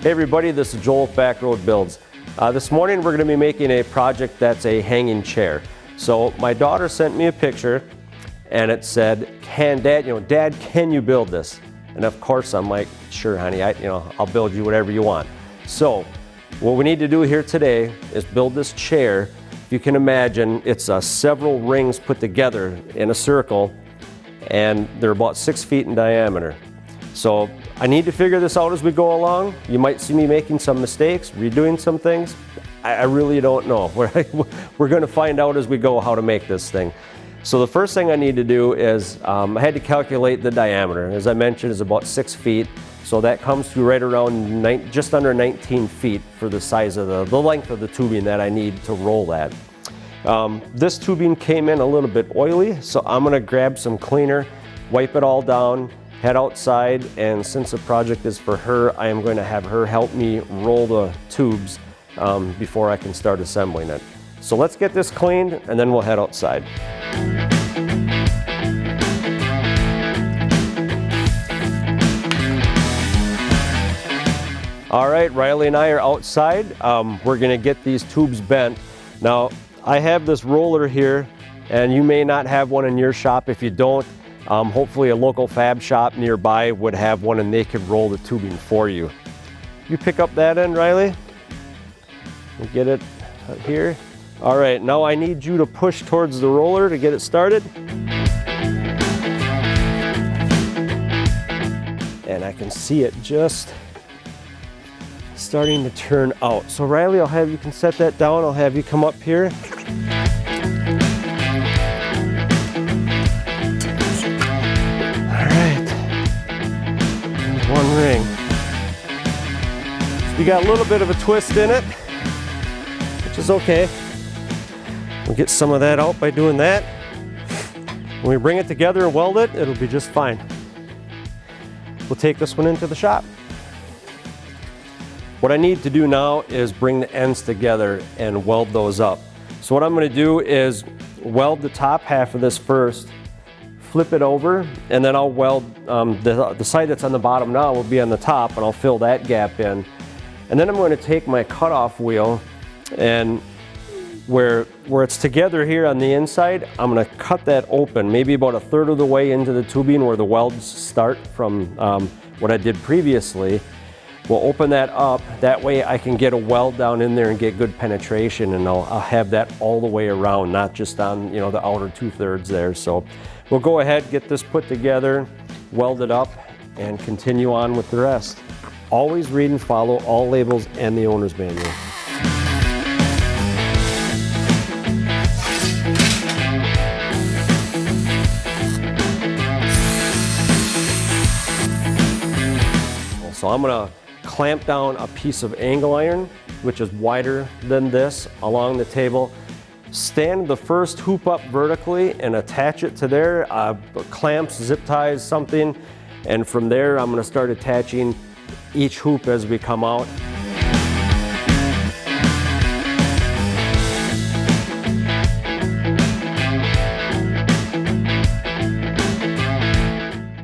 Hey everybody, this is Joel with Backrest Builds. This morning we're going to be making a project that's a hanging chair. So my daughter sent me a picture and it said, Dad, can you build this? And of course I'm like, sure honey, I'll build you whatever you want. So what we need to do here today is build this chair. If you can imagine, it's several rings put together in a circle and they're about 6 feet in diameter. So I need to figure this out as we go along. You might see me making some mistakes, redoing some things. I really don't know. We're going to find out as we go how to make this thing. So the first thing I need to do is I had to calculate the diameter. As I mentioned, it's about 6 feet. So that comes to right around just under 19 feet for the size of the length of the tubing that I need to roll that. This tubing came in a little bit oily, so I'm going to grab some cleaner, wipe it all down, head outside, and since the project is for her, I am going to have her help me roll the tubes before I can start assembling it. So let's get this cleaned and then we'll head outside. All right, Riley and I are outside. We're gonna get these tubes bent. Now, I have this roller here and you may not have one in your shop. If you don't, hopefully a local fab shop nearby would have one and they could roll the tubing for you. You pick up that end, Riley. We'll get it here. All right, now I need you to push towards the roller to get it started. And I can see it just starting to turn out. So Riley, you can set that down. I'll have you come up here. One ring. You got a little bit of a twist in it, which is okay. We'll get some of that out by doing that. When we bring it together and weld it, it'll be just fine. We'll take this one into the shop. What I need to do now is bring the ends together and weld those up. So what I'm going to do is weld the top half of this first, flip it over, and then I'll weld the side that's on the bottom now will be on the top, and I'll fill that gap in. And then I'm going to take my cutoff wheel and where it's together here on the inside, I'm going to cut that open, maybe about 1/3 of the way into the tubing where the welds start from what I did previously. We'll open that up, that way I can get a weld down in there and get good penetration, and I'll have that all the way around, not just on the outer 2/3 there. So we'll go ahead, get this put together, weld it up, and continue on with the rest. Always read and follow all labels and the owner's manual. So I'm going to clamp down a piece of angle iron, which is wider than this, along the table. Stand the first hoop up vertically and attach it to there, clamps, zip ties, something, and from there I'm going to start attaching each hoop as we come out.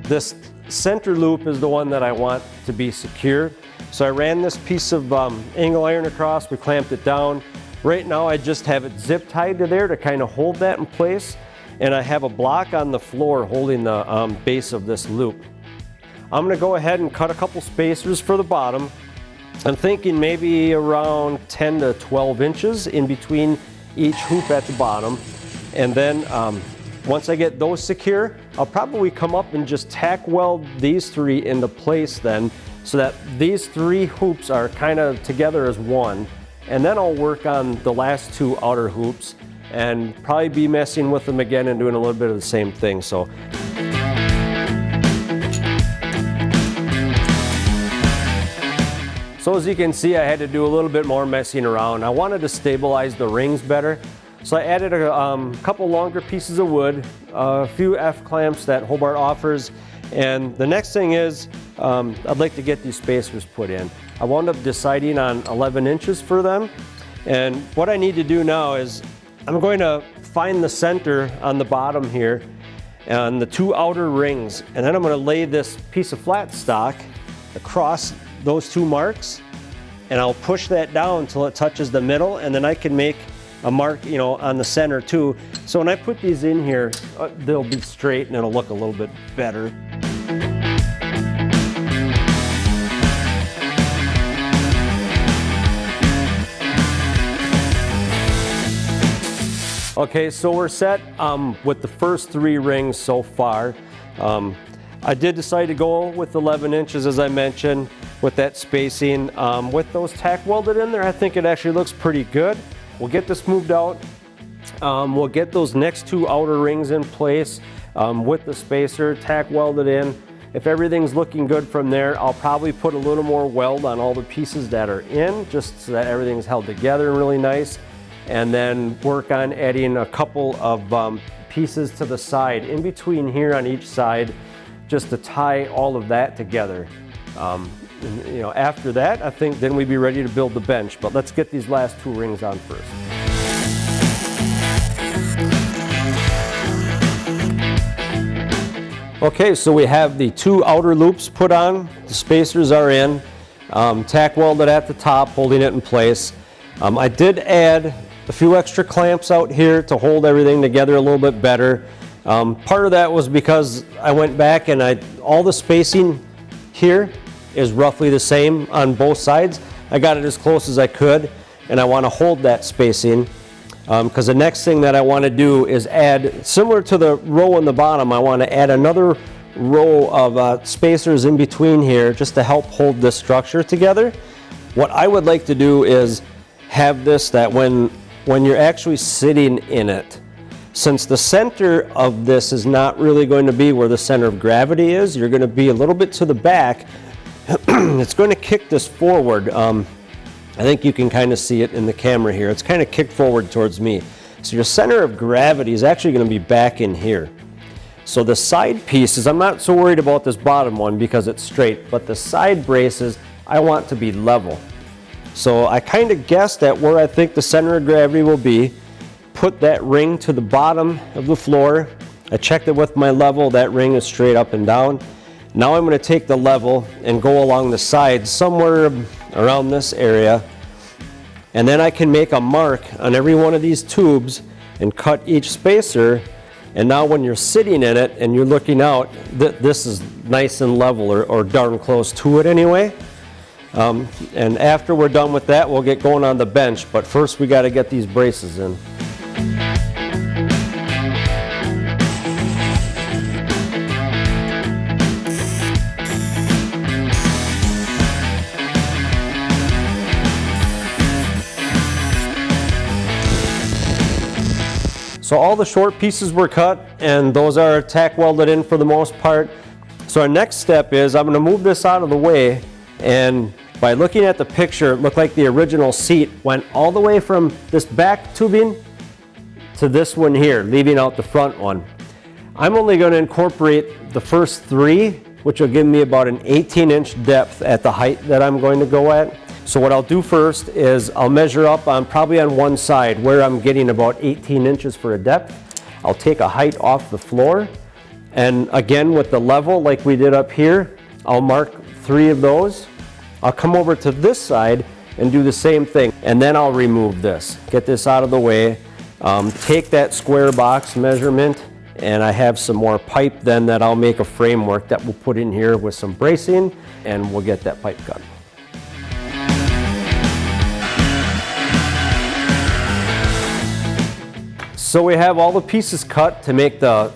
This center loop is the one that I want to be secure. So I ran this piece of angle iron across, we clamped it down. Right now I just have it zip tied to there to kind of hold that in place, and I have a block on the floor holding the base of this loop. I'm going to go ahead and cut a couple spacers for the bottom. I'm thinking maybe around 10 to 12 inches in between each hoop at the bottom, and then once I get those secure, I'll probably come up and just tack weld these three into place then, so that these three hoops are kind of together as one. And then I'll work on the last two outer hoops and probably be messing with them again and doing a little bit of the same thing. So as you can see, I had to do a little bit more messing around. I wanted to stabilize the rings better. So I added a couple longer pieces of wood, a few F-clamps that Hobart offers, and the next thing is I'd like to get these spacers put in. I wound up deciding on 11 inches for them, and what I need to do now is I'm going to find the center on the bottom here and the two outer rings, and then I'm going to lay this piece of flat stock across those two marks, and I'll push that down until it touches the middle, and then I can make a mark, you know, on the center too. So when I put these in here, they'll be straight and it'll look a little bit better. Okay, so we're set with the first 3 rings so far. I did decide to go with 11 inches, as I mentioned, with that spacing. With those tack welded in there, I think it actually looks pretty good. We'll get this moved out. We'll get those next 2 outer rings in place with the spacer tack welded in. If everything's looking good from there, I'll probably put a little more weld on all the pieces that are in, just so that everything's held together really nice. And then work on adding a couple of pieces to the side, in between here on each side, just to tie all of that together. You know, after that, I think then we'd be ready to build the bench. But let's get these last 2 rings on first. Okay, so we have the 2 outer loops put on. The spacers are in, tack welded at the top, holding it in place. I did add a few extra clamps out here to hold everything together a little bit better. Part of that was because I went back and all the spacing here is roughly the same on both sides. I got it as close as I could, and I want to hold that spacing because the next thing that I want to do is add, similar to the row in the bottom, I want to add another row of spacers in between here just to help hold this structure together. What I would like to do is have this that when you're actually sitting in it, since the center of this is not really going to be where the center of gravity is, you're going to be a little bit to the back. It's going to kick this forward. I think you can kind of see it in the camera here. It's kind of kicked forward towards me. So your center of gravity is actually going to be back in here. So the side pieces, I'm not so worried about this bottom one because it's straight, but the side braces I want to be level. So I kind of guessed at where I think the center of gravity will be, put that ring to the bottom of the floor. I checked it with my level, that ring is straight up and down. Now I'm going to take the level and go along the sides somewhere around this area, and then I can make a mark on every one of these tubes and cut each spacer. And now when you're sitting in it and you're looking out, this is nice and level, or darn close to it anyway. And after we're done with that, we'll get going on the bench, but first we got to get these braces in. So all the short pieces were cut, and those are tack welded in for the most part. So our next step is I'm going to move this out of the way, and by looking at the picture, it looked like the original seat went all the way from this back tubing to this one here, leaving out the front one. I'm only going to incorporate the first 3, which will give me about an 18-inch depth at the height that I'm going to go at. So what I'll do first is I'll measure up probably on one side where I'm getting about 18 inches for a depth. I'll take a height off the floor, and again with the level like we did up here, I'll mark 3 of those. I'll come over to this side and do the same thing, and then I'll remove this. Get this out of the way, take that square box measurement, and I have some more pipe then that I'll make a framework that we'll put in here with some bracing, and we'll get that pipe cut. So we have all the pieces cut to make the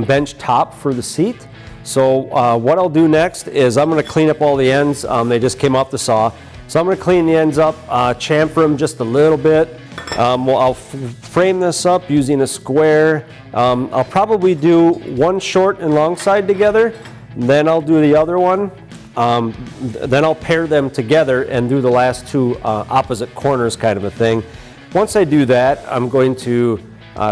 bench top for the seat. So what I'll do next is I'm going to clean up all the ends. They just came off the saw. So I'm going to clean the ends up, chamfer them just a little bit. I'll frame this up using a square. I'll probably do one short and long side together. Then I'll do the other one. Then I'll pair them together and do the last 2 opposite corners kind of a thing. Once I do that, I'm going to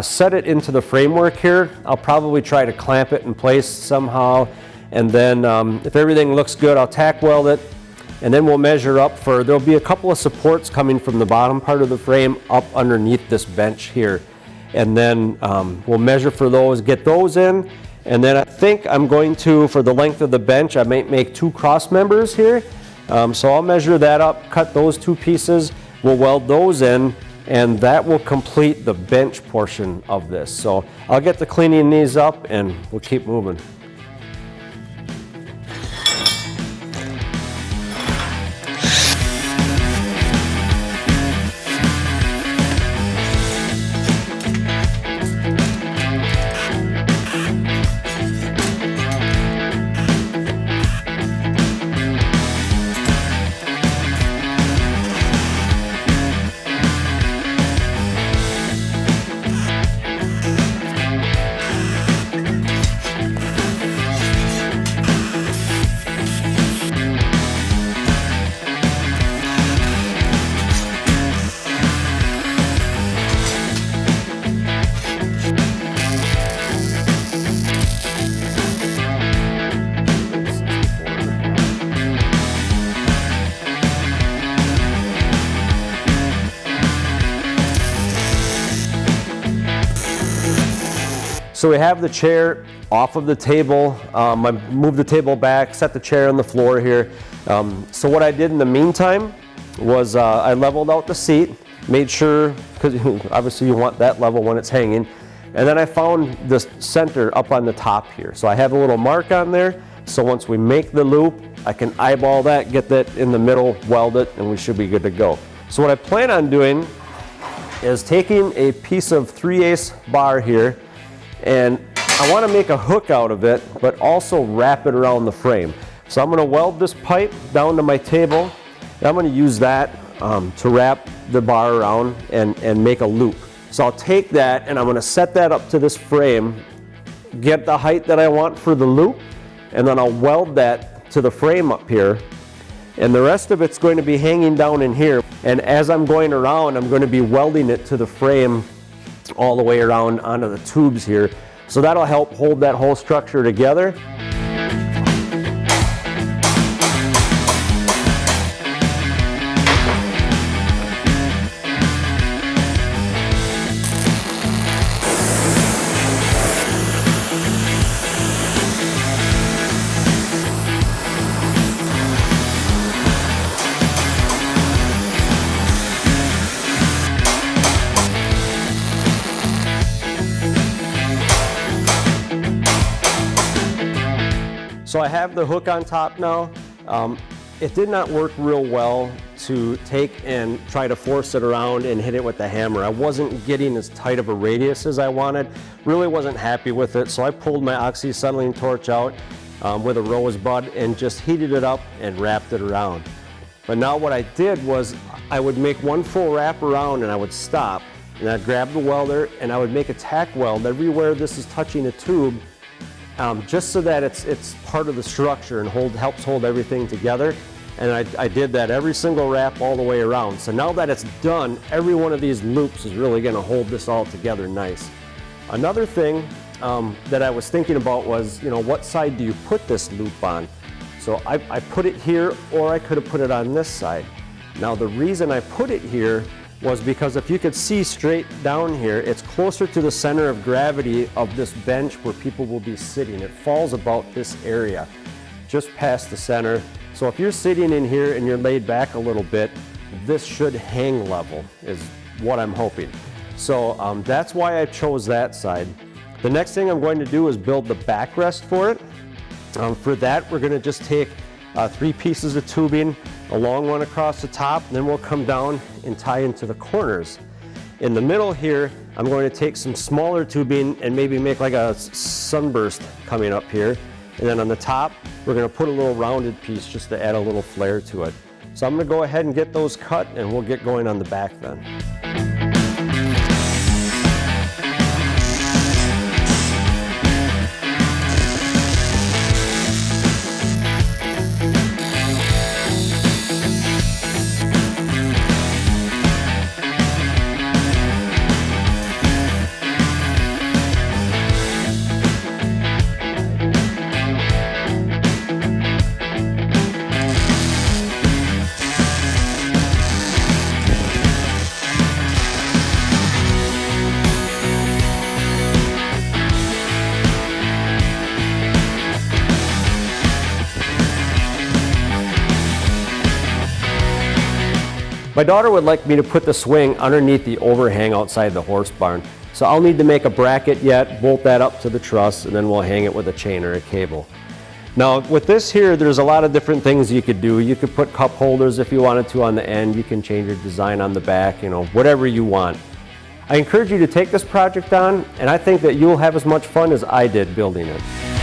set it into the framework here. I'll probably try to clamp it in place somehow, and then if everything looks good, I'll tack weld it, and then we'll measure up for, there'll be a couple of supports coming from the bottom part of the frame up underneath this bench here, and then we'll measure for those, get those in, and then I think I'm going to, for the length of the bench, I might make 2 cross members here, So I'll measure that up, cut those 2 pieces, we'll weld those in, and that will complete the bench portion of this. So I'll get to cleaning these up and we'll keep moving. So we have the chair off of the table. I moved the table back, set the chair on the floor here. So what I did in the meantime was I leveled out the seat, made sure, because obviously you want that level when it's hanging. And then I found the center up on the top here. So I have a little mark on there. So once we make the loop, I can eyeball that, get that in the middle, weld it, and we should be good to go. So what I plan on doing is taking a piece of 3/8 bar here, and I want to make a hook out of it, but also wrap it around the frame. So I'm going to weld this pipe down to my table, and I'm going to use that to wrap the bar around and make a loop. So I'll take that and I'm going to set that up to this frame, get the height that I want for the loop, and then I'll weld that to the frame up here. And the rest of it's going to be hanging down in here. And as I'm going around, I'm going to be welding it to the frame all the way around onto the tubes here. So that'll help hold that whole structure together. So I have the hook on top now. It did not work real well to take and try to force it around and hit it with the hammer. I wasn't getting as tight of a radius as I wanted. Really wasn't happy with it. So I pulled my oxy-acetylene torch out with a rosebud and just heated it up and wrapped it around. But now what I did was I would make one full wrap around and I would stop and I'd grab the welder and I would make a tack weld everywhere this is touching a tube, just so that it's part of the structure and helps hold everything together. And I did that every single wrap all the way around. So now that it's done, every one of these loops is really going to hold this all together nice. Another thing that I was thinking about was, what side do you put this loop on? So I put it here, or I could have put it on this side. Now the reason I put it here was because if you could see straight down here, it's closer to the center of gravity of this bench where people will be sitting. It falls about this area, just past the center. So if you're sitting in here and you're laid back a little bit, this should hang level, is what I'm hoping. So that's why I chose that side. The next thing I'm going to do is build the backrest for it. For that, we're going to just take 3 pieces of tubing, a long one across the top, and then we'll come down and tie into the corners. In the middle here, I'm going to take some smaller tubing and maybe make like a sunburst coming up here. And then on the top, we're going to put a little rounded piece just to add a little flair to it. So I'm going to go ahead and get those cut and we'll get going on the back then. My daughter would like me to put the swing underneath the overhang outside the horse barn. So I'll need to make a bracket yet, bolt that up to the truss, and then we'll hang it with a chain or a cable. Now with this here, there's a lot of different things you could do. You could put cup holders if you wanted to on the end. You can change your design on the back, you know, whatever you want. I encourage you to take this project on, and I think that you'll have as much fun as I did building it.